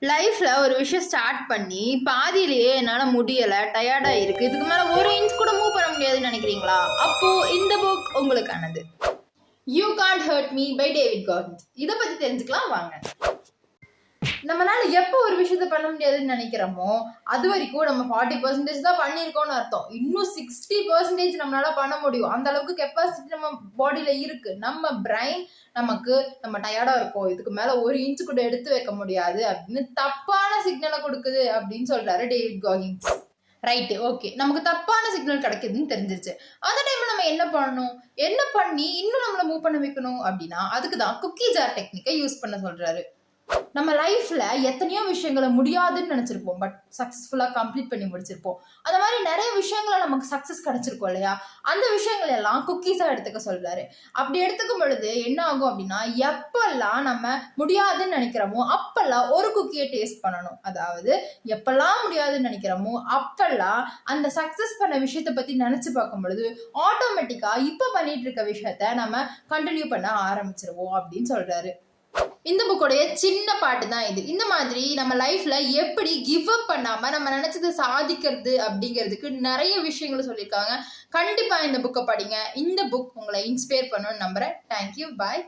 லைஃப்ல ஒரு விஷயம் ஸ்டார்ட் பண்ணி பாதியிலேயே என்னால முடியல, டயர்டா இருக்கு, இதுக்கு மேல ஒரு இன்ச் கூட மூவ் பண்ண முடியாதுன்னு நினைக்கிறீங்களா? அப்போ இந்த புக் உங்களுக்கானது. You can't hurt me by David Goggins. இதை பத்தி தெரிஞ்சுக்கலாம் வாங்க. நம்மளால எப்போ ஒரு விஷயத்த பண்ண முடியாதுன்னு நினைக்கிறோமோ அது வரைக்கும் நம்ம 40% தான் பண்ணியிருக்கோம்னு அர்த்தம். இன்னும் 60% நம்மளால பண்ண முடியும். அந்த அளவுக்கு கெப்பாசிட்டி நம்ம பாடியில இருக்கு. நம்ம பிரைன் நம்ம டயர்டா இருக்கோம், இதுக்கு மேல ஒரு இன்ச் கூட எடுத்து வைக்க முடியாது அப்படின்னு தப்பான சிக்னலை கொடுக்குது அப்படின்னு சொல்றாரு டேவிட் காகின்ஸ். ரைட்டு, ஓகே, நமக்கு தப்பான சிக்னல் கிடைக்குதுன்னு தெரிஞ்சிருச்சு. அந்த டைம்ல நம்ம என்ன பண்ணணும், என்ன பண்ணி இன்னும் நம்மள மூவ் பண்ண வைக்கணும் அப்படின்னா அதுக்கு தான் குக்கி ஜார் டெக்னிக்கை யூஸ் பண்ண சொல்றாரு. நம்ம லைஃப்ல எத்தனையோ விஷயங்களை முடியாதுன்னு நினைச்சிருப்போம், பட் சக்சஸ்ஃபுல்லா கம்ப்ளீட் பண்ணி முடிச்சிருப்போம். அந்த மாதிரி நிறைய விஷயங்களை நமக்கு சக்சஸ் கிடைச்சிருக்கோம் இல்லையா? அந்த விஷயங்கள் எல்லாம் குக்கீஸா எடுத்துக்க சொல்றாரு. அப்படி எடுத்துக்கும் பொழுது என்ன ஆகும் அப்படின்னா, எப்பெல்லாம் நம்ம முடியாதுன்னு நினைக்கிறோமோ அப்பெல்லாம் ஒரு குக்கியை டேஸ்ட் பண்ணணும். அதாவது எப்பெல்லாம் முடியாதுன்னு நினைக்கிறோமோ அப்பெல்லாம் அந்த சக்சஸ் பண்ண விஷயத்தை பத்தி நினைச்சு பார்க்கும் பொழுது ஆட்டோமேட்டிக்கா இப்ப பண்ணிட்டு இருக்க விஷயத்த நம்ம கண்டினியூ பண்ண ஆரம்பிச்சிருவோம் அப்படின்னு சொல்றாரு. இந்த புக்கோடைய சின்ன பாட்டு தான் இது. இந்த மாதிரி நம்ம லைஃப்ல எப்படி கிவ் அப் பண்ணாம நம்ம நினைச்சதை சாதிக்கிறது அப்படிங்கிறதுக்கு நிறைய விஷயங்களை சொல்லியிருக்காங்க. கண்டிப்பா இந்த புக்கை படிங்க. இந்த புக் உங்களை இன்ஸ்பயர் பண்ணணும்னு நம்புறேன். தேங்க்யூ, பாய்.